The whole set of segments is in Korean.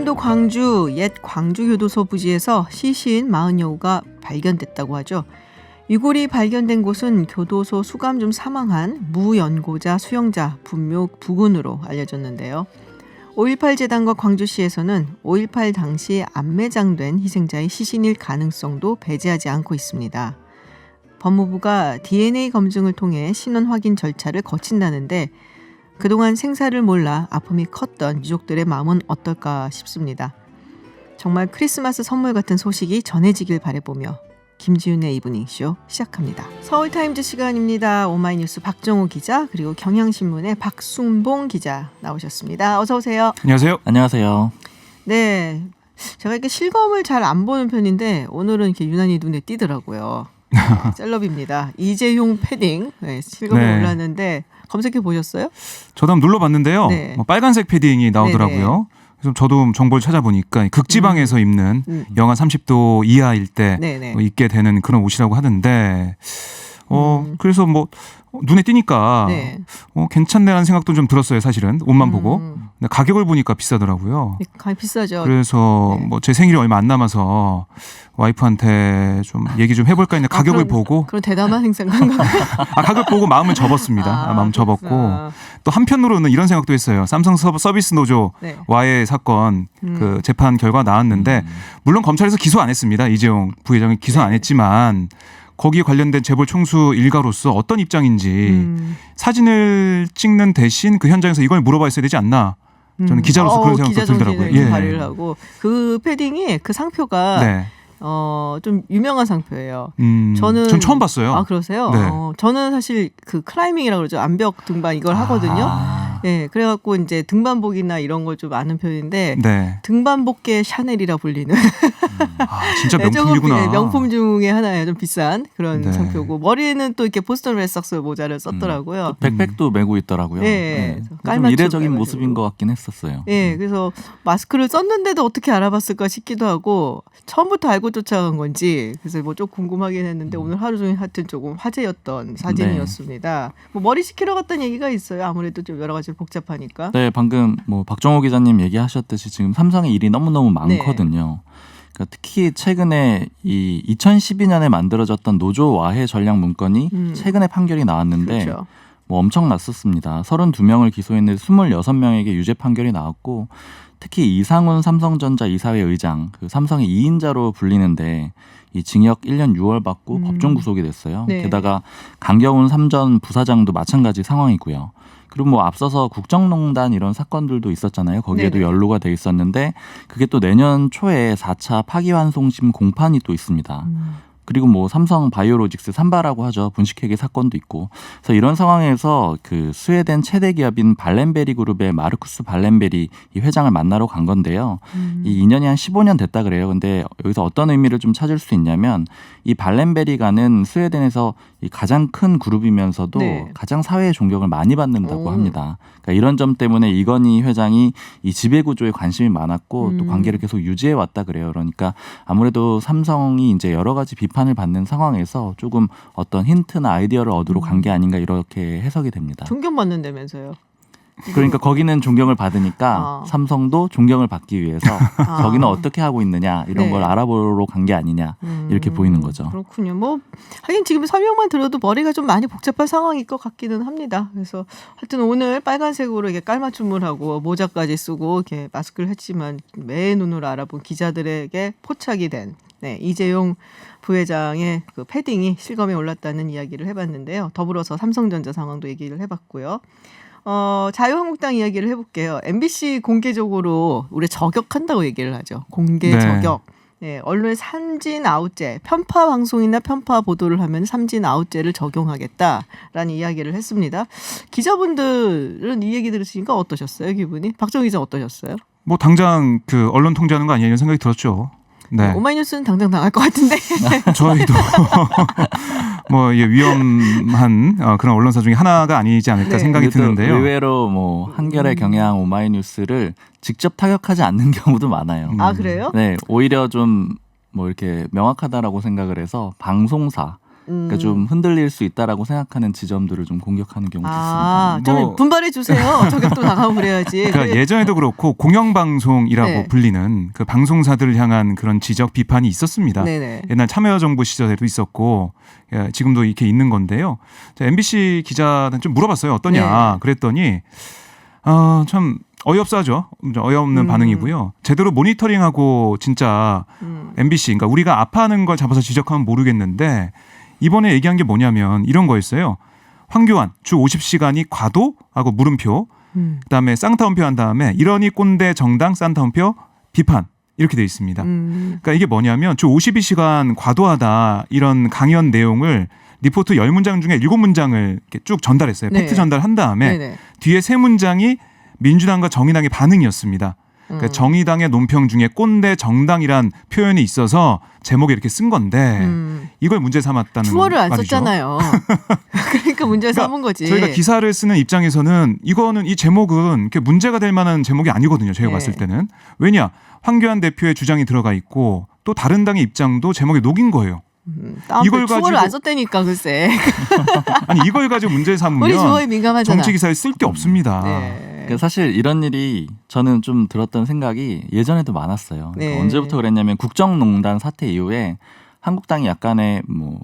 강원도 광주 옛 광주교도소 부지에서 시신 40여구가 발견됐다고 하죠. 유골이 발견된 곳은 교도소 수감 중 사망한 무연고자 수용자 분묘 부근으로 알려졌는데요. 5.18 재단과 광주시에서는 5.18 당시 안매장된 희생자의 시신일 가능성도 배제하지 않고 있습니다. 법무부가 DNA 검증을 통해 신원 확인 절차를 거친다는데 그동안 생사를 몰라 아픔이 컸던 유족들의 마음은 어떨까 싶습니다. 정말 크리스마스 선물 같은 소식이 전해지길 바라보며 김지윤의 이브닝쇼 시작합니다. 서울타임즈 시간입니다. 오마이뉴스 박정호 기자 그리고 경향신문의 박순봉 기자 나오셨습니다. 어서 오세요. 안녕하세요. 안녕하세요. 네, 제가 이렇게 실검을 잘 안 보는 편인데 오늘은 이렇게 유난히 눈에 띄더라고요. 셀럽입니다. 이재용 패딩 실검에 올랐는데 검색해 보셨어요? 저도 한번 눌러봤는데요. 네. 빨간색 패딩이 나오더라고요. 네네. 그래서 저도 정보를 찾아보니까 극지방에서 입는 영하 30도 이하일 때 입게 되는 그런 옷이라고 하던데 그래서 뭐 눈에 띄니까 네. 괜찮네라는 생각도 좀 들었어요. 사실은 옷만 보고. 근데 가격을 보니까 비싸더라고요. 비싸죠. 그래서 뭐 제 생일이 얼마 안 남아서 와이프한테 좀 얘기 좀 해볼까 했는데 가격을 보고 그런 대담한 행사인가? 가격 보고 마음은 접었습니다. 마음 접었고 또 한편으로는 이런 생각도 했어요. 삼성 서비스 노조와의 사건 그 재판 결과 나왔는데 물론 검찰에서 기소 안 했습니다. 이재용 부회장이 기소 안 했지만 거기에 관련된 재벌 총수 일가로서 어떤 입장인지 사진을 찍는 대신 그 현장에서 이걸 물어봤어야 되지 않나. 저는 기자로서 그런 생각도 들더라고요. 예. 발휘를 하고 그 패딩이 그 상표가 네. 좀 유명한 상표예요. 전 처음 봤어요. 아, 그러세요? 네. 저는 사실 그 클라이밍이라고 그러죠. 암벽 등반 이걸 하거든요. 예, 그래갖고 이제 등반복이나 이런 걸 좀 아는 편인데 네. 등반복계 샤넬이라 불리는. 진짜 명품이구나. 네, 명품 중에 하나예요. 좀 비싼 그런 상표고 머리에는 또 이렇게 보스턴 레드삭스 모자를 썼더라고요. 백팩도 메고 있더라고요. 네. 좀 이례적인 모습인 것 같긴 했었어요. 네, 그래서 마스크를 썼는데도 어떻게 알아봤을까 싶기도 하고 처음부터 알고 쫓아간 건지 그래서 뭐 좀 궁금하긴 했는데 오늘 하루 종일 하여튼 조금 화제였던 사진이었습니다. 뭐 머리 식히러 갔다는 얘기가 있어요. 아무래도 좀 여러 가지 복잡하니까. 네, 방금 뭐 박정호 기자님 얘기하셨듯이 지금 삼성의 일이 너무너무 많거든요. 그러니까 특히 최근에 이 2012년에 만들어졌던 노조 와해 전략 문건이 최근에 판결이 나왔는데 그렇죠. 뭐 엄청났었습니다. 32명을 기소했는데 26명에게 유죄 판결이 나왔고 특히 이상훈 삼성전자 이사회 의장, 그 삼성의 2인자로 불리는데 이 징역 1년 6월 받고 법정 구속이 됐어요. 네. 게다가 강경훈 삼전 부사장도 마찬가지 상황이고요. 그리고 뭐 앞서서 국정농단 이런 사건들도 있었잖아요. 거기에도 연루가 돼 있었는데 그게 또 내년 초에 4차 파기환송심 공판이 또 있습니다. 그리고 뭐 삼성 바이오로직스 삼바라고 하죠. 분식회계 사건도 있고. 그래서 이런 상황에서 그 스웨덴 최대 기업인 발렌베리 그룹의 마르쿠스 발렌베리 이 회장을 만나러 간 건데요. 이 인연이 한 15년 됐다 그래요. 근데 여기서 어떤 의미를 좀 찾을 수 있냐면 이 발렌베리가는 스웨덴에서 이 가장 큰 그룹이면서도 가장 사회의 존경을 많이 받는다고 합니다. 그러니까 이런 점 때문에 이건희 회장이 이 지배 구조에 관심이 많았고 또 관계를 계속 유지해 왔다 그래요. 그러니까 아무래도 삼성이 이제 여러 가지 비판을 받는 상황에서 조금 어떤 힌트나 아이디어를 얻으러 간 게 아닌가 이렇게 해석이 됩니다. 존경받는다면서요. 그러니까 거기는 존경을 받으니까 삼성도 존경을 받기 위해서 저기는 어떻게 하고 있느냐 이런 걸 알아보러 간 게 아니냐 이렇게 보이는 거죠. 그렇군요. 뭐 하긴 지금 설명만 들어도 머리가 좀 많이 복잡한 상황일 것 같기는 합니다. 그래서 하여튼 오늘 빨간색으로 이렇게 깔맞춤을 하고 모자까지 쓰고 이렇게 마스크를 했지만 매 눈으로 알아본 기자들에게 포착이 된 이재용 부회장의 그 패딩이 실검에 올랐다는 이야기를 해봤는데요. 더불어서 삼성전자 상황도 얘기를 해봤고요. 자유한국당 이야기를 해볼게요. MBC 공개적으로 우리 저격한다고 얘기를 하죠. 공개 저격. 네, 언론의 삼진 아웃제, 편파 방송이나 편파 보도를 하면 삼진 아웃제를 적용하겠다라는 이야기를 했습니다. 기자분들은 이 얘기 들으시니까 어떠셨어요, 기분이? 박정희 기자 어떠셨어요? 뭐 당장 그 언론 통제하는 거 아니냐 이런 생각이 들었죠. 네. 오마이뉴스는 당장 당할 것 같은데. 저희도 뭐 위험한 그런 언론사 중에 하나가 아니지 않을까 생각이 드는데요. 의외로 뭐 한겨레, 경향, 오마이뉴스를 직접 타격하지 않는 경우도 많아요. 아, 그래요? 네, 오히려 좀 뭐 이렇게 명확하다라고 생각을 해서 방송사 그러니까 좀 흔들릴 수 있다라고 생각하는 지점들을 좀 공격하는 경우도 있습니다. 좀 분발해 주세요. 저격도 나가고 그래야지. 그러니까 예전에도 그렇고 공영방송이라고 네. 불리는 그 방송사들을 향한 그런 지적 비판이 있었습니다. 네네. 옛날 참여정부 시절에도 있었고 지금도 이렇게 있는 건데요. MBC 기자한테 좀 물어봤어요. 어떠냐. 네. 그랬더니 참 어이없어하죠. 어이없는 반응이고요. 제대로 모니터링하고 진짜 MBC, 그러니까 우리가 아파하는 걸 잡아서 지적하면 모르겠는데 이번에 얘기한 게 뭐냐면 이런 거였어요. 황교안 주 50시간이 과도하고 물음표, 그다음에 쌍타운표 한 다음에 이러니 꼰대 정당 쌍타운표 비판 이렇게 돼 있습니다. 그러니까 이게 뭐냐면 주 52시간 과도하다 이런 강연 내용을 리포트 10문장 중에 7문장을 이렇게 쭉 전달했어요. 네. 팩트 전달한 다음에 네네. 뒤에 3문장이 민주당과 정의당의 반응이었습니다. 그러니까 정의당의 논평 중에 꼰대 정당이란 표현이 있어서 제목에 이렇게 쓴 건데 이걸 문제 삼았다는 주어를 안 말이죠. 썼잖아요. 그러니까 문제 그러니까 삼은 거지. 저희가 기사를 쓰는 입장에서는 이 제목은 이렇게 문제가 될 만한 제목이 아니거든요. 저희가 네. 봤을 때는. 왜냐? 황교안 대표의 주장이 들어가 있고 또 다른 당의 입장도 제목에 녹인 거예요. 이걸 주어를 안 썼다니까 글쎄. 아니 이걸 가지고 문제 삼으면 우리 주어에 민감하잖아. 정치 기사에 쓸 게 없습니다. 네. 그러니까 사실 이런 일이 저는 좀 들었던 생각이 예전에도 많았어요. 그러니까 네. 언제부터 그랬냐면 국정농단 사태 이후에 한국당이 약간의 뭐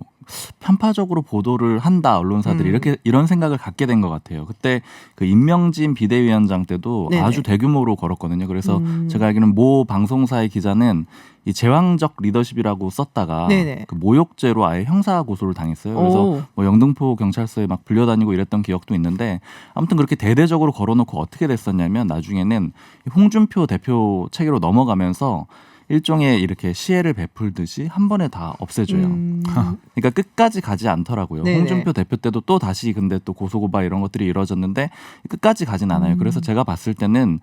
편파적으로 보도를 한다 언론사들이 이런 생각을 갖게 된 것 같아요. 그때 그 임명진 비대위원장 때도 네네. 아주 대규모로 걸었거든요. 그래서 제가 알기로는 모 방송사의 기자는 이 제왕적 리더십이라고 썼다가 네네. 그 모욕죄로 아예 형사 고소를 당했어요. 그래서 뭐 영등포 경찰서에 막 불려다니고 이랬던 기억도 있는데 아무튼 그렇게 대대적으로 걸어놓고 어떻게 됐었냐면 나중에는 홍준표 대표 체계로 넘어가면서 일종의 이렇게 시혜를 베풀듯이 한 번에 다 없애줘요. 그러니까 끝까지 가지 않더라고요. 네네. 홍준표 대표 때도 또 다시 근데 또 고소고발 이런 것들이 이루어졌는데 끝까지 가진 않아요. 그래서 제가 봤을 때는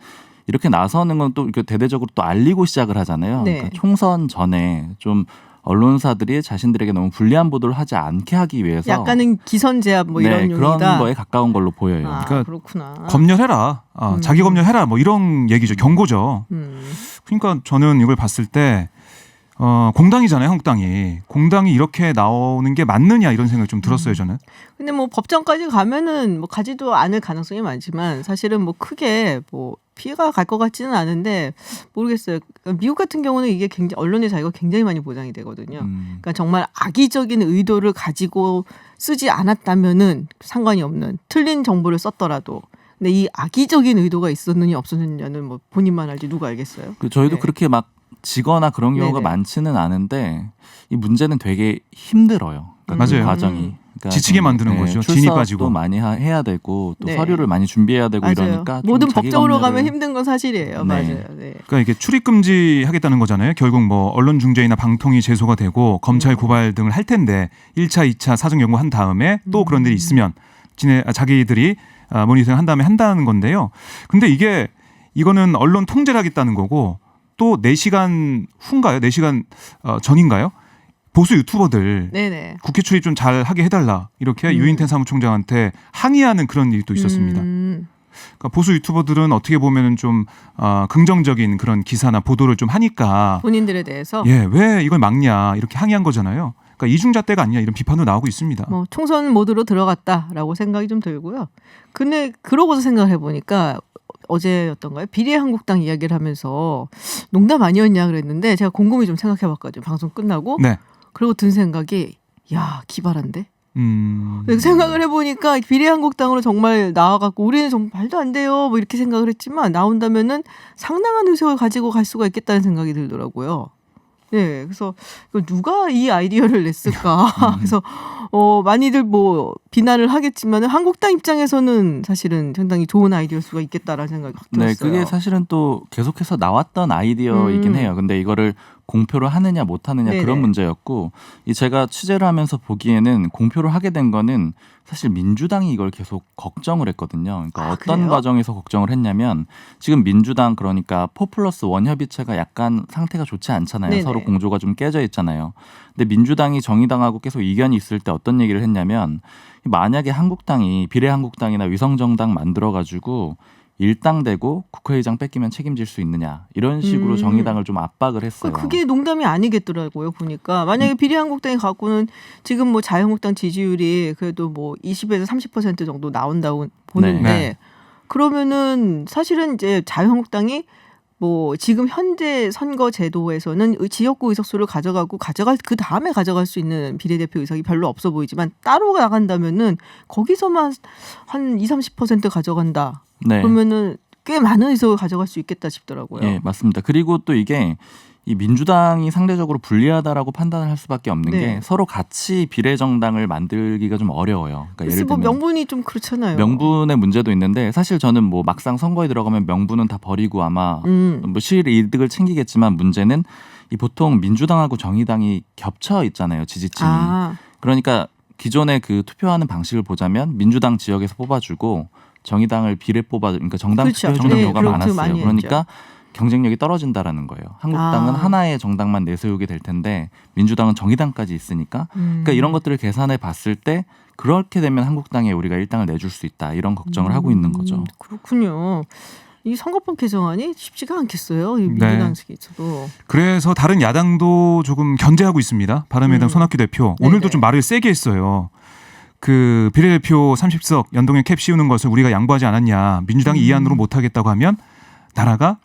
이렇게 나서는 건 또 이렇게 대대적으로 또 알리고 시작을 하잖아요. 네. 그러니까 총선 전에 좀 언론사들이 자신들에게 너무 불리한 보도를 하지 않게 하기 위해서 약간은 기선제압 뭐 이런 네, 용이다. 그런 거에 가까운 걸로 보여요. 그러니까 그렇구나. 검열해라. 자기 검열해라. 뭐 이런 얘기죠. 경고죠. 그러니까 저는 이걸 봤을 때 공당이잖아요. 한국당이. 공당이 이렇게 나오는 게 맞느냐 이런 생각이 좀 들었어요. 저는. 근데 뭐 법정까지 가면은 뭐 가지도 않을 가능성이 많지만 사실은 뭐 크게 뭐 피해가 갈 것 같지는 않은데 모르겠어요. 미국 같은 경우는 이게 굉장히 언론의 자유가 굉장히 많이 보장이 되거든요. 그러니까 정말 악의적인 의도를 가지고 쓰지 않았다면은 상관이 없는 틀린 정보를 썼더라도. 근데 이 악의적인 의도가 있었느냐 없었느냐는 뭐 본인만 알지 누가 알겠어요. 저희도 네. 그렇게 막 지거나 그런 경우가 네네. 많지는 않은데 이 문제는 되게 힘들어요. 그러니까 그 맞아요. 과정이. 그러니까 지치게 만드는 거죠. 진이 출석도 빠지고. 많이 해야 되고 또 네. 서류를 많이 준비해야 되고 맞아요. 이러니까 좀 모든 자기 법적으로 검열을- 가면 힘든 건 사실이에요. 네. 맞아요. 네. 그러니까 이게 출입 금지하겠다는 거잖아요. 결국 뭐 언론중재나 방통위 제소가 되고 검찰 고발 등을 할 텐데 1차, 2차 사정 연구한 다음에 또 그런 일이 있으면 자기들이 모니터링 한 다음에 한다는 건데요. 근데 이거는 언론 통제를 하겠다는 거고 또 4시간 후인가요? 4시간 전인가요? 보수 유튜버들 네네. 국회 출입 좀 잘 하게 해달라 이렇게 유인태 사무총장한테 항의하는 그런 일이 또 있었습니다. 그러니까 보수 유튜버들은 어떻게 보면은 좀 긍정적인 그런 기사나 보도를 좀 하니까 본인들에 대해서 왜 이걸 막냐 이렇게 항의한 거잖아요. 그러니까 이중잣대가 아니냐 이런 비판도 나오고 있습니다. 뭐 총선 모드로 들어갔다라고 생각이 좀 들고요. 근데 그러고서 생각을 해보니까 어제였던가요? 비례한국당 이야기를 하면서 농담 아니었냐 그랬는데 제가 곰곰이 좀 생각해봤거든요. 방송 끝나고. 네. 그리고 든 생각이 야 기발한데? 음. 생각을 해보니까 비례한국당으로 정말 나와갖고 우리는 정말 말도 안 돼요 뭐 이렇게 생각을 했지만 나온다면은 상당한 의석을 가지고 갈 수가 있겠다는 생각이 들더라고요. 네, 그래서 누가 이 아이디어를 냈을까? 그래서 많이들 뭐 비난을 하겠지만 한국당 입장에서는 사실은 상당히 좋은 아이디어일 수가 있겠다라는 생각이 확 들었어요. 네, 그게 사실은 또 계속해서 나왔던 아이디어이긴 해요. 근데 이거를 공표를 하느냐 못 하느냐 네네. 그런 문제였고 제가 취재를 하면서 보기에는 공표를 하게 된 거는 사실 민주당이 이걸 계속 걱정을 했거든요. 그러니까 어떤 그래요? 과정에서 걱정을 했냐면 지금 민주당 그러니까 4+1 협의체가 약간 상태가 좋지 않잖아요. 네네. 서로 공조가 좀 깨져 있잖아요. 근데 민주당이 정의당하고 계속 이견이 있을 때 어떤 얘기를 했냐면 만약에 한국당이 비례한국당이나 위성정당 만들어가지고 일당되고 국회의장 뺏기면 책임질 수 있느냐 이런 식으로 정의당을 좀 압박을 했어요. 그게 농담이 아니겠더라고요. 보니까 만약에 비례한국당이 갖고는 지금 뭐 자유한국당 지지율이 그래도 뭐 20에서 30% 정도 나온다고 보는데 네. 그러면은 사실은 이제 자유한국당이 뭐 지금 현재 선거 제도에서는 지역구 의석수를 가져갈 그 다음에 가져갈 수 있는 비례대표 의석이 별로 없어 보이지만 따로 나간다면은 거기서만 한 20-30% 가져간다. 네. 그러면은 꽤 많은 의석을 가져갈 수 있겠다 싶더라고요. 예, 맞습니다. 그리고 또 이게 이 민주당이 상대적으로 불리하다라고 판단을 할 수밖에 없는 네. 게 서로 같이 비례정당을 만들기가 좀 어려워요. 그러니까 글쎄 예를 뭐 들면 명분이 좀 그렇잖아요. 명분의 문제도 있는데 사실 저는 뭐 막상 선거에 들어가면 명분은 다 버리고 아마 뭐 실이득을 챙기겠지만 문제는 이 보통 민주당하고 정의당이 겹쳐 있잖아요. 지지층이. 그러니까 기존의 그 투표하는 방식을 보자면 민주당 지역에서 뽑아주고 정의당을 비례 그러니까 정당 그렇죠. 투표해주는 네, 경우가 그렇게 많았어요. 많이 그러니까 경쟁력이 떨어진다라는 거예요. 한국당은 하나의 정당만 내세우게 될 텐데 민주당은 정의당까지 있으니까 그러니까 이런 것들을 계산해 봤을 때 그렇게 되면 한국당에 우리가 일당을 내줄 수 있다 이런 걱정을 하고 있는 거죠. 그렇군요. 이 선거법 개정안이 쉽지가 않겠어요. 이 민주당 측에서도. 그래서 다른 야당도 조금 견제하고 있습니다. 바른미래당 손학규 대표 오늘도 좀 말을 세게 했어요. 그 비례대표 30석 연동형 캡 씌우는 것을 우리가 양보하지 않았냐. 민주당이 이 안으로 못하겠다고 하면 나라가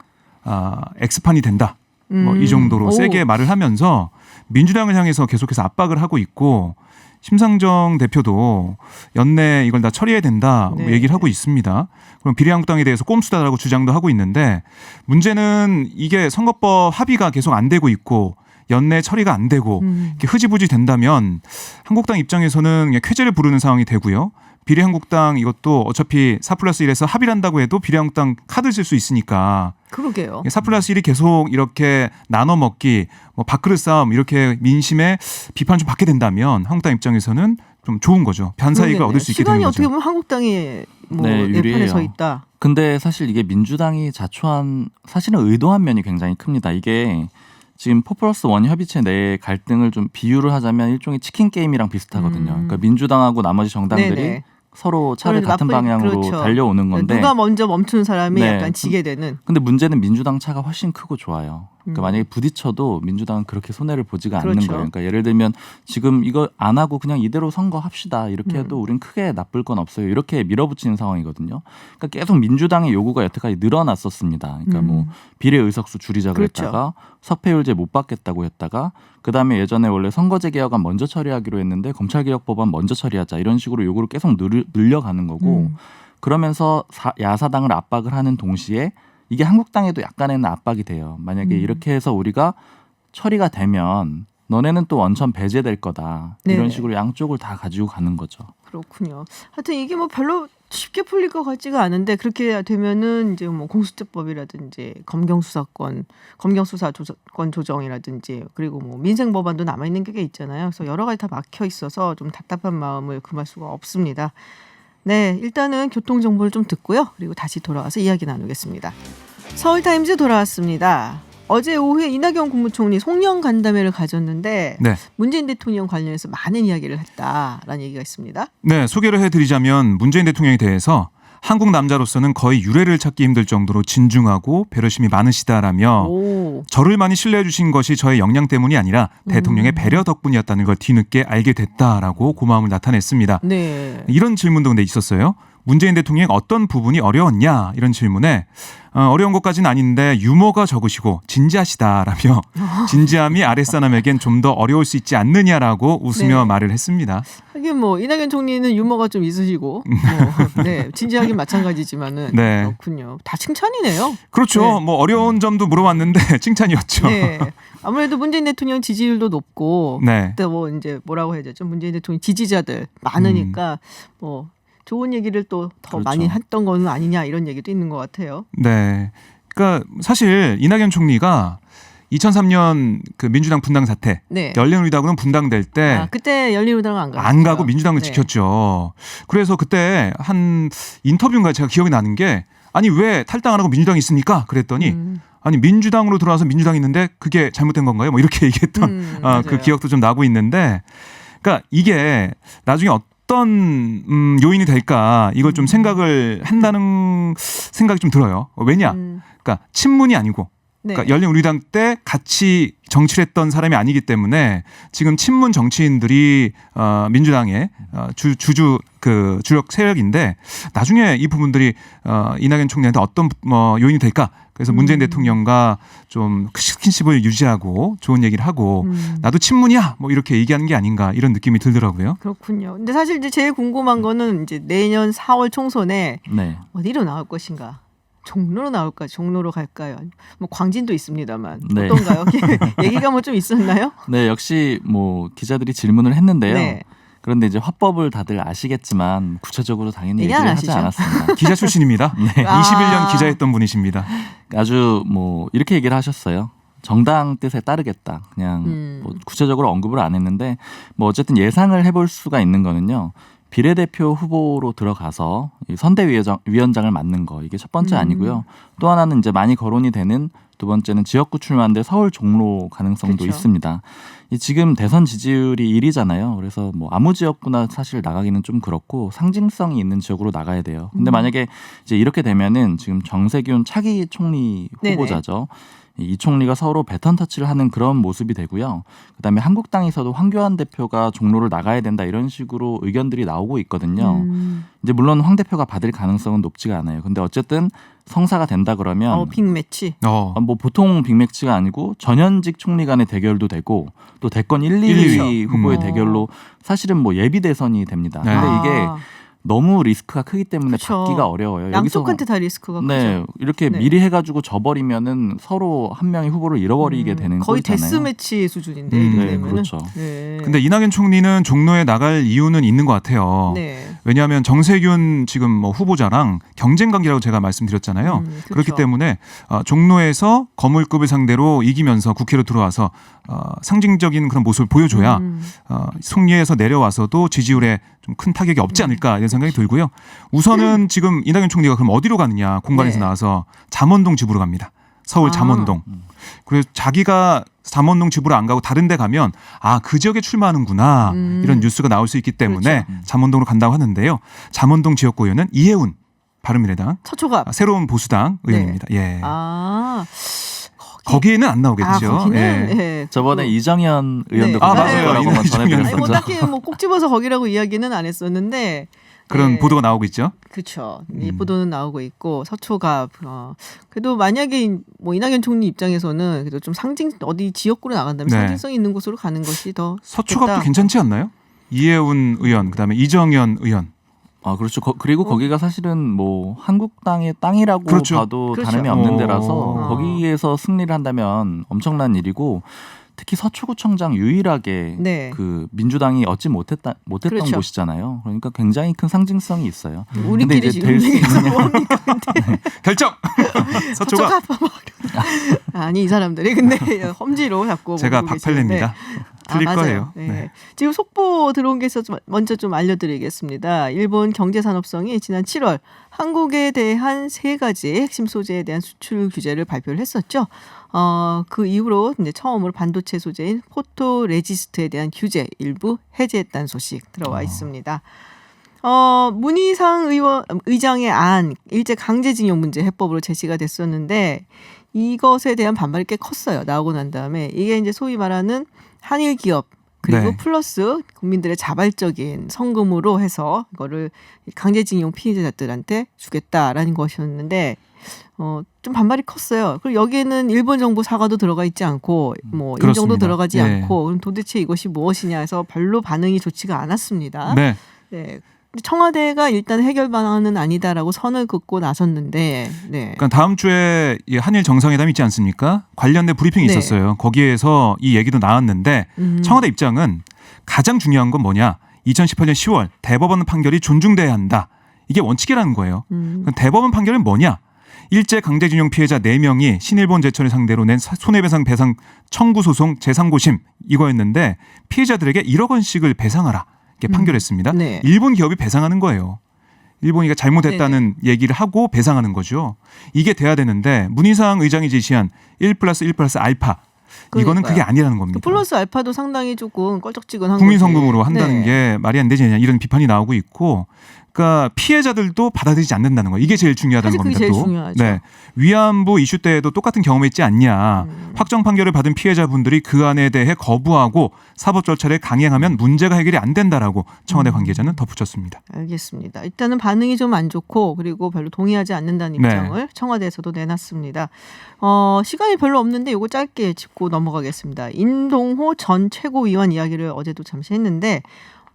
X판이 된다. 뭐 이 정도로 세게 말을 하면서 민주당을 향해서 계속해서 압박을 하고 있고 심상정 대표도 연내 이걸 다 처리해야 된다 뭐 얘기를 하고 있습니다. 그럼 비례한국당에 대해서 꼼수다라고 주장도 하고 있는데 문제는 이게 선거법 합의가 계속 안 되고 있고 연내 처리가 안 되고 이렇게 흐지부지 된다면 한국당 입장에서는 그냥 쾌재를 부르는 상황이 되고요. 비례한국당 이것도 어차피 4+1에서 합의를 한다고 해도 비례한국당 카드 쓸 수 있으니까 그러게요. 4+1이 계속 이렇게 나눠 먹기, 뭐 밥그릇 싸움 이렇게 민심의 비판을 좀 받게 된다면 한국당 입장에서는 좀 좋은 거죠. 변사이익을 얻을 수 있게 되는 시간이 거죠. 어떻게 보면 한국당이 뭐 네, 내 편에 유리해요. 서 있다. 근데 사실 이게 민주당이 자초한 사실은 의도한 면이 굉장히 큽니다. 이게 지금 4+1 협의체 내의 갈등을 좀 비유를 하자면 일종의 치킨 게임이랑 비슷하거든요. 그러니까 민주당하고 나머지 정당들이 네네. 서로 차를 같은 방향으로 그렇죠. 달려오는 건데 누가 먼저 멈춘 사람이 네. 약간 지게 되는. 근데 문제는 민주당 차가 훨씬 크고 좋아요. 그러니까 만약에 부딪혀도 민주당은 그렇게 손해를 보지가 않는 그렇죠. 거예요. 그러니까 예를 들면 지금 이거 안 하고 그냥 이대로 선거합시다. 이렇게 해도 우린 크게 나쁠 건 없어요. 이렇게 밀어붙이는 상황이거든요. 그러니까 계속 민주당의 요구가 여태까지 늘어났었습니다. 그러니까 뭐 비례 의석수 줄이자 그랬다가 그렇죠. 석패율제 못 받겠다고 했다가 그다음에 예전에 원래 선거제 개혁안 먼저 처리하기로 했는데 검찰개혁 법안 먼저 처리하자 이런 식으로 요구를 계속 늘려가는 거고 그러면서 야사당을 압박을 하는 동시에 이게 한국당에도 약간의 압박이 돼요. 만약에 이렇게 해서 우리가 처리가 되면 너네는 또 원천 배제될 거다. 이런 네네. 식으로 양쪽을 다 가지고 가는 거죠. 그렇군요. 하여튼 이게 뭐 별로 쉽게 풀릴 것 같지가 않은데 그렇게 되면은 이제 뭐 공수처법이라든지 검경수사권 조정이라든지 그리고 뭐 민생법안도 남아 있는 게 있잖아요. 그래서 여러 가지 다 막혀 있어서 좀 답답한 마음을 금할 수가 없습니다. 네, 일단은 교통 정보를 좀 듣고요. 그리고 다시 돌아와서 이야기 나누겠습니다. 서울타임즈 돌아왔습니다. 어제 오후에 이낙연 국무총리 송년 간담회를 가졌는데 네. 문재인 대통령 관련해서 많은 이야기를 했다라는 얘기가 있습니다. 네, 소개를 해드리자면 문재인 대통령에 대해서 한국 남자로서는 거의 유례를 찾기 힘들 정도로 진중하고 배려심이 많으시다라며 저를 많이 신뢰해 주신 것이 저의 역량 때문이 아니라 대통령의 배려 덕분이었다는 걸 뒤늦게 알게 됐다라고 고마움을 나타냈습니다. 네. 이런 질문도 근데 있었어요. 문재인 대통령 어떤 부분이 어려웠냐 이런 질문에 어려운 것까지는 아닌데 유머가 적으시고 진지하시다라며 진지함이 아랫사람에겐 좀 더 어려울 수 있지 않느냐라고 웃으며 말을 했습니다. 하긴 뭐 이낙연 총리는 유머가 좀 있으시고 네, 진지하긴 마찬가지지만은 네. 그렇군요. 다 칭찬이네요. 그렇죠. 네. 뭐 어려운 점도 물어봤는데 칭찬이었죠. 네. 아무래도 문재인 대통령 지지율도 높고 네. 그때 뭐 이제 뭐라고 해야 되죠? 문재인 대통령 지지자들 많으니까 뭐 좋은 얘기를 또 더 그렇죠. 많이 했던 거는 아니냐 이런 얘기도 있는 것 같아요. 네. 그러니까 사실 이낙연 총리가 2003년 그 민주당 분당 사태, 네. 열린우리당은 분당될 때 그때 열린우리당 안 가요. 안 가고 민주당을 네. 지켰죠. 그래서 그때 한 인터뷰인가 제가 기억이 나는 게 아니 왜 탈당 안 하고 민주당이 있습니까? 그랬더니 아니 민주당으로 들어와서 민주당이 있는데 그게 잘못된 건가요? 뭐 이렇게 얘기했던 그 맞아요. 기억도 좀 나고 있는데 그러니까 이게 나중에 어떤 요인이 될까 이걸 좀 생각을 한다는 생각이 좀 들어요. 왜냐? 그러니까 친문이 아니고 네. 그러니까 열린우리당 때 같이 정치를 했던 사람이 아니기 때문에 지금 친문 정치인들이 민주당의 주력 세력인데 나중에 이 부분들이 이낙연 총리한테 어떤 요인이 될까? 그래서 문재인 대통령과 좀 스킨십을 유지하고 좋은 얘기를 하고 나도 친문이야 뭐 이렇게 얘기하는 게 아닌가 이런 느낌이 들더라고요. 그렇군요. 근데 사실 이제 제일 궁금한 거는 이제 내년 4월 총선에 네. 어디로 나올 것인가? 종로로 나올까? 종로로 갈까요? 뭐 광진도 있습니다만 네. 어떤가요? 얘기가 뭐 좀 있었나요? 네, 역시 뭐 기자들이 질문을 했는데요. 네. 그런데 이제 화법을 다들 아시겠지만 구체적으로 당연히 얘기 얘기를 안 하지 하시죠? 않았습니다. 기자 출신입니다. 네. 21년 기자했던 분이십니다. 아주 뭐 이렇게 얘기를 하셨어요. 정당 뜻에 따르겠다. 그냥 뭐 구체적으로 언급을 안 했는데 뭐 어쨌든 예상을 해볼 수가 있는 거는요. 비례대표 후보로 들어가서 이 선대위원장을 맡는 거 이게 첫 번째 아니고요. 또 하나는 이제 많이 거론이 되는 두 번째는 지역구 출마인데 서울 종로 가능성도 그렇죠. 있습니다. 이 지금 대선 지지율이 1위잖아요. 그래서 뭐 아무 지역구나 사실 나가기는 좀 그렇고 상징성이 있는 지역으로 나가야 돼요. 근데 만약에 이제 이렇게 되면은 지금 정세균 차기 총리 후보자죠. 이 총리가 서로 배턴 터치를 하는 그런 모습이 되고요. 그다음에 한국당에서도 황교안 대표가 종로를 나가야 된다 이런 식으로 의견들이 나오고 있거든요. 이제 물론 황 대표가 받을 가능성은 높지가 않아요. 근데 어쨌든 성사가 된다 그러면 빅매치. 뭐 보통 빅매치가 아니고 전현직 총리 간의 대결도 되고 또 대권 1, 2위 후보의 대결로 사실은 뭐 예비 대선이 됩니다. 네. 근데 이게 너무 리스크가 크기 때문에 그쵸. 받기가 어려워요. 양쪽한테 다 리스크가 네, 크죠. 이렇게 네. 미리 해가지고 져버리면은 서로 한 명이 후보를 잃어버리게 되는 거의 꼴이잖아요. 데스매치 수준인데 이렇게 네, 되면은. 그렇죠. 네. 근데 이낙연 총리는 종로에 나갈 이유는 있는 것 같아요. 네. 왜냐하면 정세균 지금 뭐 후보자랑 경쟁 관계라고 제가 말씀드렸잖아요. 그렇죠. 그렇기 때문에 종로에서 거물급을 상대로 이기면서 국회로 들어와서 상징적인 그런 모습을 보여줘야 승리에서 내려와서도 지지율에 좀 큰 타격이 없지 않을까 이런 생각이 들고요. 우선은 지금 이낙연 총리가 그럼 어디로 가느냐 공간에서 네. 나와서 잠원동 집으로 갑니다. 서울 잠원동. 그래서 자기가 잠원동 집으로 안 가고 다른 데 가면 그 지역에 출마하는구나 이런 뉴스가 나올 수 있기 때문에 그렇죠. 잠원동으로 간다고 하는데요. 잠원동 지역구 의원은 이혜훈 바른미래당 서초갑. 새로운 보수당 의원입니다. 예. 거기에는 안 나오겠죠. 거기는 예. 저번에 이정현 의원도 네. 나올 거라고만 이정현 아니 뭐 전해드렸었죠. 딱히 뭐 꼭 집어서 거기라고 이야기는 안 했었는데 그런 네. 보도가 나오고 있죠. 그렇죠. 이 보도는 나오고 있고 서초갑. 그래도 만약에 뭐 이낙연 총리 입장에서는 그래도 좀 상징 어디 지역구로 나간다면 네. 상징성 있는 곳으로 가는 것이 더 서초갑도 좋겠다. 괜찮지 않나요? 이혜훈 의원, 그다음에 이정현 의원. 그렇죠. 그리고 거기가 사실은 뭐 한국당의 땅이라고 그렇죠. 봐도 그렇죠. 다름이 없는 데라서 오. 거기에서 승리를 한다면 엄청난 일이고 특히 서초구청장 유일하게 네. 그 민주당이 얻지 못했던 그렇죠. 곳이잖아요. 그러니까 굉장히 큰 상징성이 있어요. 우리끼리 근데 이제 지금 될 수 얘기해서 있느냐. 뭐합니까? 근데 결정. 서초갑. 아니 이 사람들이 근데 험지로 잡고 제가 보고 계시는데. 박팔레입니다. 틀릴 맞아요. 거예요. 네. 네. 지금 속보 들어온 게 있어서 먼저 좀 알려드리겠습니다. 일본 경제산업성이 지난 7월 한국에 대한 3가지 핵심 소재에 대한 수출 규제를 발표를 했었죠. 그 이후로 이제 처음으로 반도체 소재인 포토레지스트에 대한 규제 일부 해제했다는 소식 들어와 있습니다. 문희상 의장의 안 일제 강제징용 문제 해법으로 제시가 됐었는데 이것에 대한 반발이 꽤 컸어요. 나오고 난 다음에 이게 이제 소위 말하는 한일 기업 그리고 네. 플러스 국민들의 자발적인 성금으로 해서 이거를 강제징용 피해자들한테 주겠다라는 것이었는데 좀 반발이 컸어요. 그리고 여기에는 일본 정부 사과도 들어가 있지 않고 뭐 인정도 그렇습니다. 들어가지 네. 않고 그럼 도대체 이것이 무엇이냐 해서 별로 반응이 좋지가 않았습니다. 네. 네. 청와대가 일단 해결 방안은 아니다라고 선을 긋고 나섰는데, 네. 그러니까 다음 주에 이 한일 정상회담 있지 않습니까? 관련된 브리핑이 네. 있었어요. 거기에서 이 얘기도 나왔는데 청와대 입장은 가장 중요한 건 뭐냐? 2018년 10월 대법원 판결이 존중돼야 한다. 이게 원칙이라는 거예요. 그럼 대법원 판결은 뭐냐? 일제 강제징용 피해자 4명이 신일본 제철을 상대로 낸 손해배상 청구 소송 제3고심 이거였는데 피해자들에게 1억 원씩을 배상하라. 이렇게 판결했습니다. 네. 일본 기업이 배상하는 거예요. 일본이가 잘못했다는 얘기를 하고 배상하는 거죠. 이게 돼야 되는데 문희상 의장이 제시한 1+1+알파 이거는 그게 아니라는 겁니다. 플러스 알파도 상당히 조금 껄쩍지근한 국민 성금으로 한다는 네. 게 말이 안 되지 않냐 이런 비판이 나오고 있고 그러니까 피해자들도 받아들이지 않는다는 거예요. 이게 제일 중요하다는 겁니다. 제일 또. 중요하죠. 네. 위안부 이슈 때에도 똑같은 경험했지 않냐. 확정 판결을 받은 피해자분들이 그 안에 대해 거부하고 사법 절차를 강행하면 문제가 해결이 안 된다라고 청와대 관계자는 덧붙였습니다. 알겠습니다. 일단은 반응이 좀 안 좋고 그리고 별로 동의하지 않는다는 입장을 네. 청와대에서도 내놨습니다. 시간이 별로 없는데 이거 짧게 짚고 넘어가겠습니다. 인동호 전 최고위원 이야기를 어제도 잠시 했는데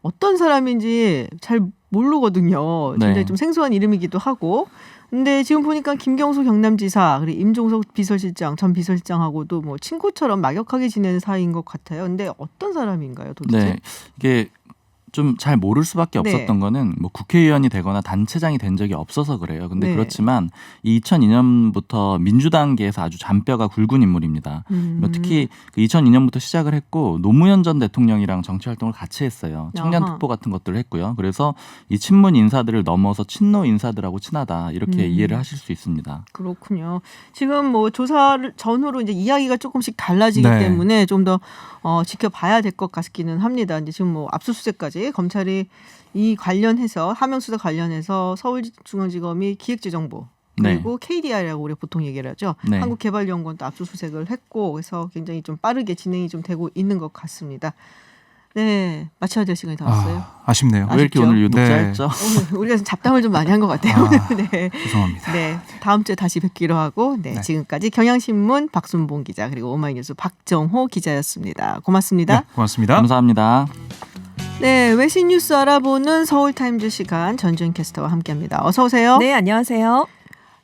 어떤 사람인지 잘 모르거든요. 굉장히 네. 좀 생소한 이름이기도 하고. 근데 지금 보니까 김경수 경남지사 그리고 임종석 비서실장 전 비서실장하고도 뭐 친구처럼 막역하게 지내는 사이인 것 같아요. 근데 어떤 사람인가요, 도대체? 네. 이게 좀 잘 모를 수밖에 네. 없었던 거는 뭐 국회의원이 되거나 단체장이 된 적이 없어서 그래요. 근데 네. 그렇지만 2002년부터 민주당계에서 아주 잔뼈가 굵은 인물입니다. 뭐 특히 2002년부터 시작을 했고 노무현 전 대통령이랑 정치 활동을 같이 했어요. 청년 특보 같은 것들을 했고요. 그래서 이 친문 인사들을 넘어서 친노 인사들하고 친하다 이렇게 이해를 하실 수 있습니다. 그렇군요. 지금 뭐 조사를 전후로 이제 이야기가 조금씩 달라지기 네. 때문에 좀 더 지켜봐야 될 것 같기는 합니다. 이제 지금 뭐 압수수색까지 검찰이 이 관련해서 하명수사 관련해서 서울중앙지검이 기획재정부 그리고 KDI라고 우리가 보통 얘기를 하죠. 네. 한국개발연구원도 압수수색을 했고 그래서 굉장히 좀 빠르게 진행이 좀 되고 있는 것 같습니다. 네, 마쳐야 될 시간이 다 왔어요. 아쉽네요. 왜 이렇게 아쉽죠? 오늘 유독 네. 짧죠? 오늘 우리가 잡담을 좀 많이 한 것 같아요. 네. 죄송합니다. 네, 다음 주에 다시 뵙기로 하고 네. 지금까지 경향신문 박순봉 기자 그리고 오마이뉴스 박정호 기자였습니다. 고맙습니다. 네, 고맙습니다. 감사합니다. 네, 외신 뉴스 알아보는 서울타임즈 시간 전주현 캐스터와 함께합니다. 어서 오세요. 네, 안녕하세요.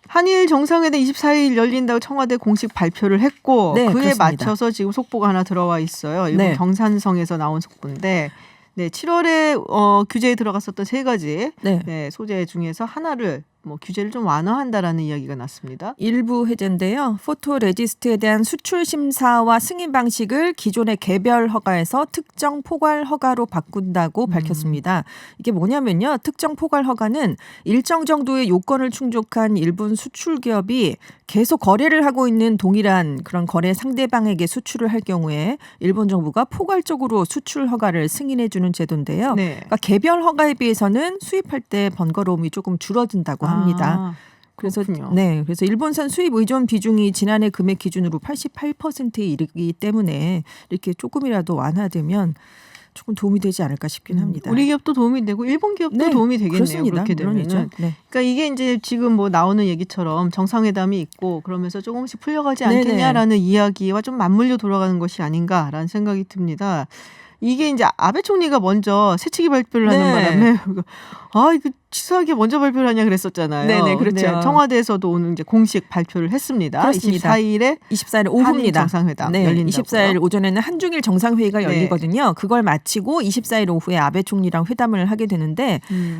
한일 정상회담 24일 열린다고 청와대 공식 발표를 했고 네, 그에 그렇습니다. 맞춰서 지금 속보가 하나 들어와 있어요. 일본 네. 경산성에서 나온 속보인데 네, 7월에 규제에 들어갔었던 세 가지 네. 소재 중에서 하나를 뭐 규제를 좀 완화한다라는 이야기가 났습니다. 일부 해제인데요. 포토 레지스트에 대한 수출 심사와 승인 방식을 기존의 개별 허가에서 특정 포괄 허가로 바꾼다고 밝혔습니다. 이게 뭐냐면요. 특정 포괄 허가는 일정 정도의 요건을 충족한 일본 수출 기업이 계속 거래를 하고 있는 동일한 그런 거래 상대방에게 수출을 할 경우에 일본 정부가 포괄적으로 수출 허가를 승인해 주는 제도인데요. 네. 그러니까 개별 허가에 비해서는 수입할 때 번거로움이 조금 줄어든다고 합니다. 그래서 그렇군요. 그래서 일본산 수입 의존 비중이 지난해 금액 기준으로 88%에 이르기 때문에 이렇게 조금이라도 완화되면 조금 도움이 되지 않을까 싶긴 합니다. 우리 기업도 도움이 되고 일본 기업도 네, 도움이 되겠네요. 그렇습니다. 그렇게 되면은. 물론이죠. 네. 그러니까 이게 이제 지금 뭐 나오는 얘기처럼 정상회담이 있고 그러면서 조금씩 풀려가지 않겠냐라는 이야기와 좀 맞물려 돌아가는 것이 아닌가라는 생각이 듭니다. 이게 이제 아베 총리가 먼저 새치기 발표를 하는 바람에 이거 치사하게 먼저 발표를 하냐 그랬었잖아요. 네네, 그렇죠. 근데 청와대에서도 오늘 이제 공식 발표를 했습니다. 그렇습니다. 24일에 24일 한일 오후입니다. 정상회담 네, 열린다고요. 24일 오전에는 한중일 정상회의가 네. 열리거든요. 그걸 마치고 24일 오후에 아베 총리랑 회담을 하게 되는데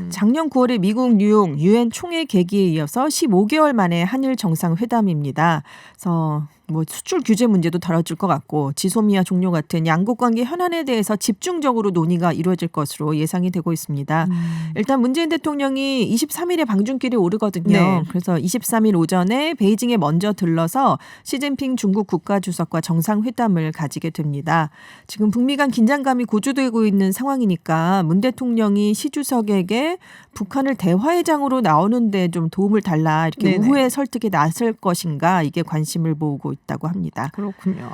작년 9월에 미국 뉴욕 유엔 총회 계기에 이어서 15개월 만에 한일 정상회담입니다. 그래서 뭐 수출 규제 문제도 다뤄질 것 같고 지소미아 종료 같은 양국 관계 현안에 대해서 집중적으로 논의가 이루어질 것으로 예상이 되고 있습니다. 일단 문재인 대통령이 23일에 방중길에 오르거든요. 네. 그래서 23일 오전에 베이징에 먼저 들러서 시진핑 중국 국가주석과 정상회담을 가지게 됩니다. 지금 북미 간 긴장감이 고조되고 있는 상황이니까 문 대통령이 시 주석에게 북한을 대화의장으로 나오는데 좀 도움을 달라 이렇게 네네. 우회 설득에 나설 것인가 이게 관심을 모으고 있다고 합니다. 그렇군요.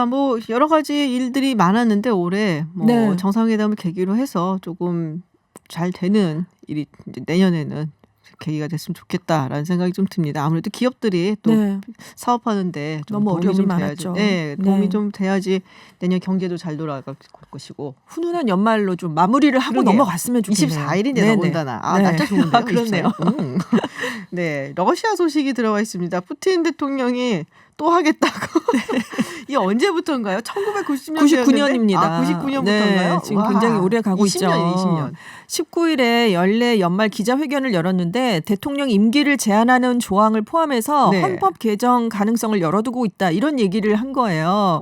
뭐 여러 가지 일들이 많았는데 올해 뭐 네. 정상회담을 계기로 해서 조금 잘 되는 일이 이제 내년에는 계기가 됐으면 좋겠다라는 생각이 좀 듭니다. 아무래도 기업들이 또 네. 사업하는데 좀 너무 도움이 어려움이 좀 많았죠. 돼야지, 네, 도움이 네. 좀 돼야지 내년 경제도 잘 돌아갈 것이고. 훈훈한 연말로 좀 마무리를 하고 그러게요. 넘어갔으면 좋겠네요. 24일인데 네네. 더군다나 네. 날짜 좋은데요. 그렇네요. 24일. 네, 러시아 소식이 들어와 있습니다. 푸틴 대통령이 또 하겠다고. 이게 언제부터인가요? 1990년 99년입니다. 99년부터인가요? 네, 지금 굉장히 오래 가고 20년, 있죠. 20년. 19일에 연례 연말 기자회견을 열었는데 대통령 임기를 제한하는 조항을 포함해서 네. 헌법 개정 가능성을 열어두고 있다 이런 얘기를 한 거예요.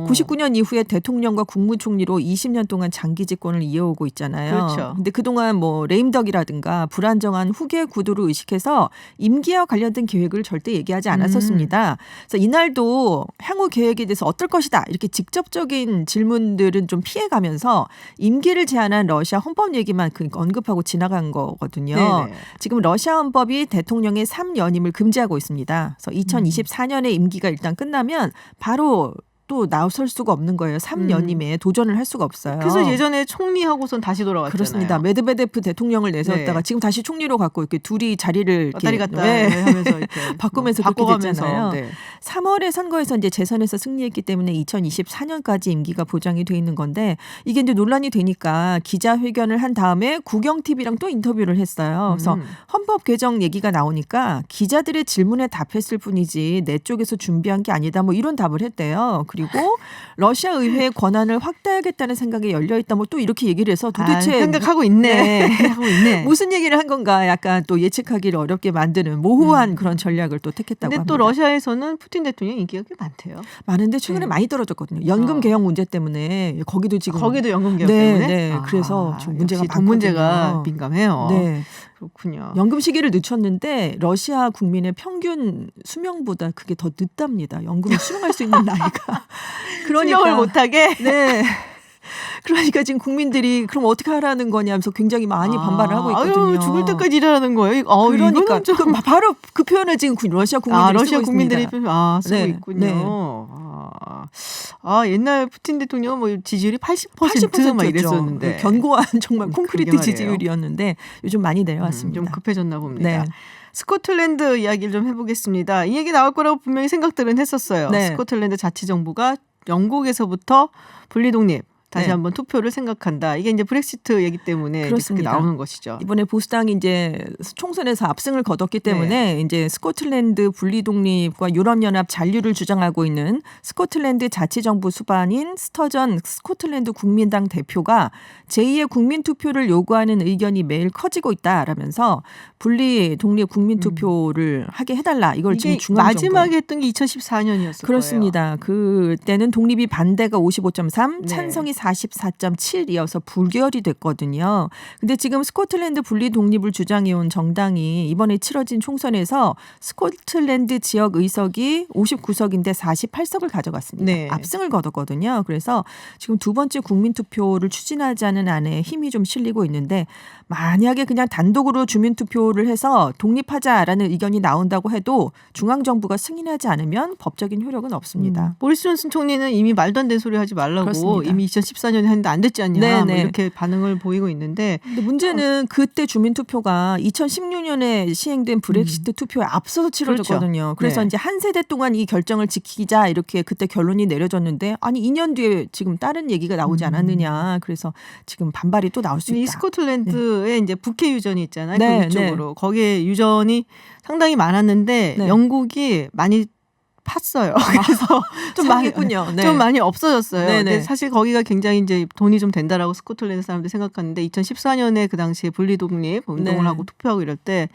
99년 이후에 대통령과 국무총리로 20년 동안 장기 집권을 이어오고 있잖아요. 그렇죠. 근데 그동안 뭐 레임덕이라든가 불안정한 후계 구도를 의식해서 임기와 관련된 계획을 절대 얘기하지 않았었습니다. 그래서 이날도 향후 계획에 대해서 어떨 것이다 이렇게 직접적인 질문들은 좀 피해가면서 임기를 제한한 러시아 헌법 얘기만 언급하고 지나간 거거든요. 네네. 지금 러시아 헌법이 대통령의 3연임을 금지하고 있습니다. 그래서 2024년에 임기가 일단 끝나면 바로 또 나설 수가 없는 거예요. 3연임에 도전을 할 수가 없어요. 그래서 예전에 총리하고선 다시 돌아왔잖아요. 그렇습니다. 메드베데프 대통령을 내세웠다가 네. 지금 다시 총리로 갖고 이렇게 둘이 자리를 이렇게 왔다리 갔다 하면서 이렇게 바꾸면서 그렇게 바꿔가면서, 됐잖아요. 네. 3월에 선거에서 이제 재선에서 승리했기 때문에 2024년까지 임기가 보장이 돼 있는 건데 이게 이제 논란이 되니까 기자회견을 한 다음에 국영 TV랑 또 인터뷰를 했어요. 그래서 헌법 개정 얘기가 나오니까 기자들의 질문에 답했을 뿐이지 내 쪽에서 준비한 게 아니다. 뭐 이런 답을 했대요. 그리고 러시아 의회의 권한을 확대하겠다는 생각에 열려 있다. 뭐 또 이렇게 얘기를 해서 도대체 생각하고 있네. 하고 있네. 무슨 얘기를 한 건가 약간 또 예측하기를 어렵게 만드는 모호한 그런 전략을 또 택했다고 근데 합니다. 또 러시아에서는 푸틴 대통령 인기가 꽤 많대요. 많은데 최근에 많이 떨어졌거든요. 연금 개혁 문제 때문에 거기도 지금 거기도 연금 개혁 네, 때문에. 네. 그래서 지금 문제가 돈 문제가 많거든요. 민감해요. 네. 그렇군요. 연금 시기를 늦췄는데 러시아 국민의 평균 수명보다 그게 더 늦답니다. 연금을 수령할 수 있는 나이가. 수령을 못하게. 네. 그러니까 지금 국민들이 그럼 어떻게 하라는 거냐 하면서 굉장히 많이 반발을 하고 있거든요. 아유, 죽을 때까지 일하라는 거예요. 그러니까 좀 바로 그 표현을 지금 러시아 국민들이 러시아 쓰고 국민들이 있습니다. 쓰고 네, 있군요. 네. 옛날 푸틴 대통령 뭐 지지율이 80%막 이랬었는데 견고한 정말 콘크리트 그러게 말이에요. 지지율이었는데 요즘 많이 내려왔습니다. 좀 급해졌나 봅니다. 네. 스코틀랜드 이야기를 좀 해보겠습니다. 이 얘기 나올 거라고 분명히 생각들은 했었어요. 네. 스코틀랜드 자치정부가 영국에서부터 분리독립 다시 네. 한번 투표를 생각한다. 이게 이제 브렉시트 얘기 때문에 이제 그렇게 나오는 것이죠. 이번에 보수당이 이제 총선에서 압승을 거뒀기 때문에 이제 스코틀랜드 분리 독립과 유럽연합 잔류를 주장하고 있는 스코틀랜드 자치정부 수반인 스터전 스코틀랜드 국민당 대표가 제2의 국민 투표를 요구하는 의견이 매일 커지고 있다라면서 분리 독립 국민 투표를 하게 해달라. 이걸 지금 중앙 마지막에 했던 게 2014년이었어요. 그렇습니다. 그때는 독립이 반대가 55.3, 네. 찬성이 44.7이어서 불결이 됐거든요. 근데 지금 스코틀랜드 분리 독립을 주장해온 정당이 이번에 치러진 총선에서 스코틀랜드 지역 의석이 59석인데 48석을 가져갔습니다. 네. 압승을 거뒀거든요. 그래서 지금 두 번째 국민투표를 추진하자는 안에 힘이 좀 실리고 있는데 만약에 그냥 단독으로 주민투표를 해서 독립하자라는 의견이 나온다고 해도 중앙정부가 승인하지 않으면 법적인 효력은 없습니다. 보리스 존슨 총리는 이미 말도 안 되는 소리 하지 말라고 그렇습니다. 이미 2014년에 했는데 안 됐지 않냐 네, 뭐 네. 이렇게 반응을 보이고 있는데 근데 문제는 그때 주민투표가 2016년에 시행된 브렉시트 투표에 앞서서 치러졌거든요. 그렇죠. 그래서 네. 이제 한 세대 동안 이 결정을 지키자 이렇게 그때 결론이 내려졌는데 아니 2년 뒤에 지금 다른 얘기가 나오지 않았느냐. 그래서 지금 반발이 또 나올 수 이 있다. 스코틀랜드에 이제 북해 유전이 있잖아요. 네, 그 위쪽으로 거기에 유전이 상당히 많았는데 네. 영국이 많이 팠어요. 그래서 좀 상했군요. 네. 좀 많이 없어졌어요. 네네. 근데 사실 거기가 굉장히 이제 돈이 좀 된다라고 스코틀랜드 사람들이 생각하는데 2014년에 그 당시에 분리독립 운동을 네. 하고 투표하고 이럴 때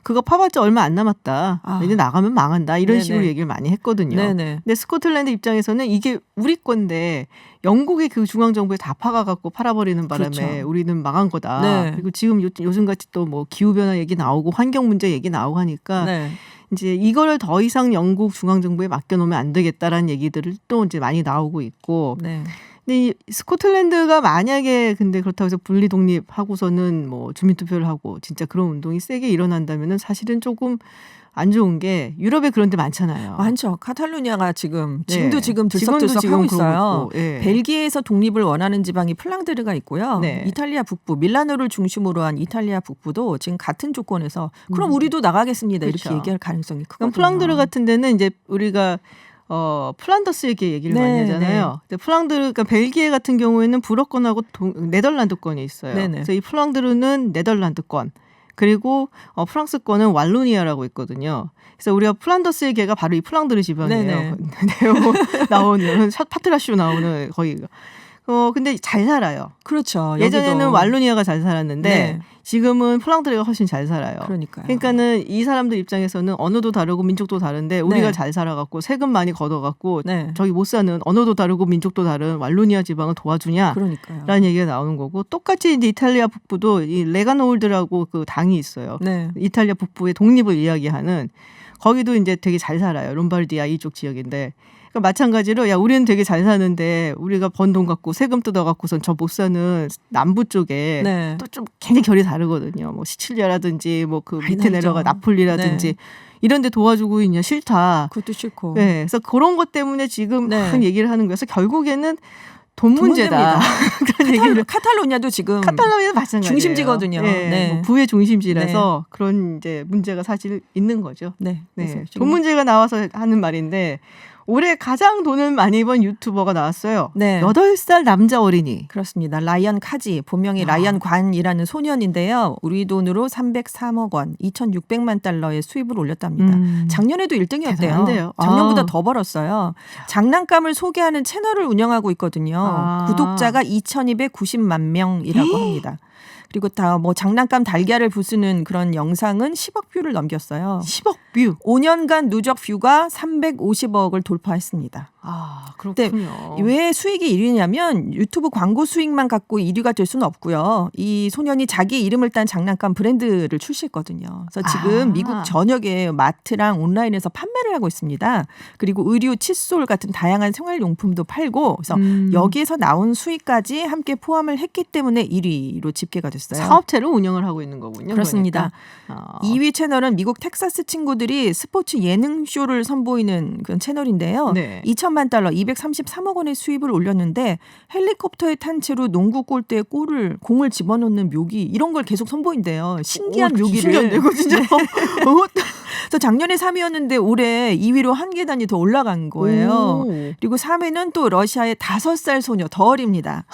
그거 파봤자 얼마 안 남았다. 이제 나가면 망한다. 이런 네네. 식으로 얘기를 많이 했거든요. 네네. 근데 스코틀랜드 입장에서는 이게 우리 건데 영국이 그 중앙정부에 다 파가갖고 팔아버리는 바람에 그렇죠. 우리는 망한 거다. 네. 그리고 지금 요즘같이 또 뭐 기후변화 얘기 나오고 환경 문제 얘기 나오고 하니까 네. 이제 이거를 더 이상 영국 중앙정부에 맡겨놓으면 안 되겠다라는 얘기들을 또 이제 많이 나오고 있고. 네. 근데 이 스코틀랜드가 만약에 근데 그렇다고 해서 분리 독립하고서는 뭐 주민투표를 하고 진짜 그런 운동이 세게 일어난다면은 사실은 조금 안 좋은 게 유럽에 그런 데 많잖아요. 많죠. 카탈루냐가 지금도 네. 지금 지금도 들썩들썩 지금 하고 그러고 있어요. 있고, 예. 벨기에에서 독립을 원하는 지방이 플랑드르가 있고요. 네. 이탈리아 북부 밀라노를 중심으로 한 이탈리아 북부도 지금 같은 조건에서 그럼 우리도 나가겠습니다. 그렇죠. 이렇게 얘기할 가능성이 그럼 크거든요. 플랑드르 같은 데는 이제 우리가 플란더스 얘기 얘기를 많이 네, 하잖아요. 근데 플랑드르, 그러니까 벨기에 같은 경우에는 불어권하고 네덜란드권이 있어요. 네네. 그래서 이 플랑드르는 네덜란드권, 그리고 프랑스권은 왈로니아라고 있거든요. 그래서 우리가 플란더스의 개가 바로 이 플랑드르 지방이에요. 네네. 나오는 파트라슈 나오는 거기가. 근데 잘 살아요. 그렇죠. 예전에는 여기도. 왈로니아가 잘 살았는데 네. 지금은 플랑드르가 훨씬 잘 살아요. 그러니까요. 그러니까는 이 사람들 입장에서는 언어도 다르고 민족도 다른데 우리가 네. 잘 살아갖고 세금 많이 걷어갖고 네. 저기 못 사는 언어도 다르고 민족도 다른 왈로니아 지방을 도와주냐? 그러니까요. 라는 얘기가 나오는 거고 똑같이 이제 이탈리아 북부도 이 레가노울드라고 그 당이 있어요. 네. 이탈리아 북부의 독립을 이야기하는 거기도 이제 되게 잘 살아요. 롬바르디아 이쪽 지역인데. 그러니까 마찬가지로 야 우리는 되게 잘 사는데 우리가 번 돈 갖고 세금 뜯어 갖고선 저 못 사는 남부 쪽에 네. 또 좀 굉장히 결이 다르거든요. 뭐 시칠리아라든지 뭐 그 밑에 내려가 나폴리라든지 네. 이런 데 도와주고 있냐 싫다. 그것도 싫고. 네. 그래서 그런 것 때문에 지금 네. 막 얘기를 하는 거여서 결국에는 돈 문제다. 그런 얘기를 카탈로니아도 지금 카탈로니아도 마찬가지예요. 중심지거든요. 네. 네. 뭐 부의 중심지라서 그런 이제 문제가 사실 있는 거죠. 네. 네. 돈 문제가 나와서 하는 말인데 올해 가장 돈을 많이 번 유튜버가 나왔어요. 네. 8살 남자 어린이. 그렇습니다. 라이언 카지, 본명이 라이언 관이라는 소년인데요. 우리 돈으로 303억 원, 2,600만 달러의 수입을 올렸답니다. 작년에도 1등이었대요. 대단한데요. 작년보다 더 벌었어요. 장난감을 소개하는 채널을 운영하고 있거든요. 구독자가 2,290만 명이라고 합니다. 그리고 다 뭐 장난감 달걀을 부수는 그런 영상은 10억 뷰를 넘겼어요. 10억 뷰. 5년간 누적 뷰가 350억을 돌파했습니다. 아, 그렇군요. 왜 수익이 1위냐면 유튜브 광고 수익만 갖고 1위가 될 수는 없고요. 이 소년이 자기 이름을 딴 장난감 브랜드를 출시했거든요. 그래서 지금 미국 전역의 마트랑 온라인에서 판매를 하고 있습니다. 그리고 의류, 칫솔 같은 다양한 생활용품도 팔고 그래서 여기에서 나온 수익까지 함께 포함을 했기 때문에 1위로 집계가 됐어요. 사업체를 운영을 하고 있는 거군요. 그렇습니다. 그러니까. 2위 채널은 미국 텍사스 친구들이 스포츠 예능쇼를 선보이는 그런 채널인데요. 네. 2천만 달러, 233억 원의 수입을 올렸는데 헬리콥터에 탄 채로 농구 골대에 공을 집어넣는 묘기 이런 걸 계속 선보인대요. 신기한 묘기를. 신기한데, 이거 진짜. 그래서 작년에 3위였는데 올해 2위로 한 계단이 더 올라간 거예요. 오. 그리고 3위는 또 러시아의 5살 소녀, 더 어립니다.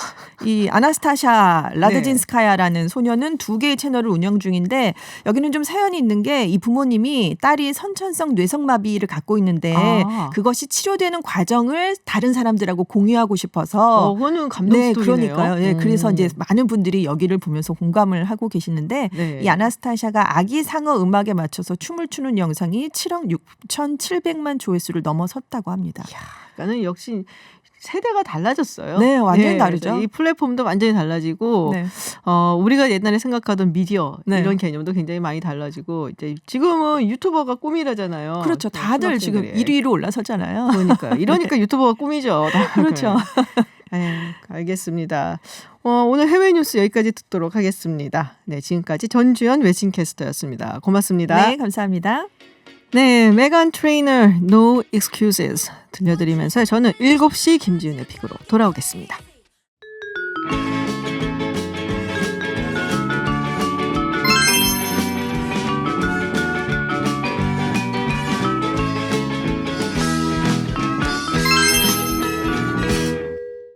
이 아나스타샤 라드진스카야라는 소녀는 2개의 채널을 운영 중인데 여기는 좀 사연이 있는 게 이 부모님이 딸이 선천성 뇌성마비를 갖고 있는데 그것이 치료되는 과정을 다른 사람들하고 공유하고 싶어서 그거는 감동 네, 스토리네요. 그러니까요. 네, 그래서 이제 많은 분들이 여기를 보면서 공감을 하고 계시는데 네. 이 아나스타샤가 아기 상어 음악에 맞춰서 춤을 추는 영상이 7억 6,700만 조회수를 넘어섰다고 합니다. 그러니까는 역시 세대가 달라졌어요. 네, 완전히 다르죠. 이 플랫폼도 완전히 달라지고 네. 우리가 옛날에 생각하던 미디어 네. 이런 개념도 굉장히 많이 달라지고 이제 지금은 유튜버가 꿈이라잖아요. 그렇죠. 다들 지금 1위로 올라섰잖아요. 이러니까 유튜버가 꿈이죠. 그렇죠. 알겠습니다. 오늘 해외 뉴스 여기까지 듣도록 하겠습니다. 네, 지금까지 전주현 웨싱캐스터였습니다. 고맙습니다. 네, 감사합니다. 네, 메간 트레이너 No Excuses 들려드리면서 저는 7시 김지윤의 픽으로 돌아오겠습니다.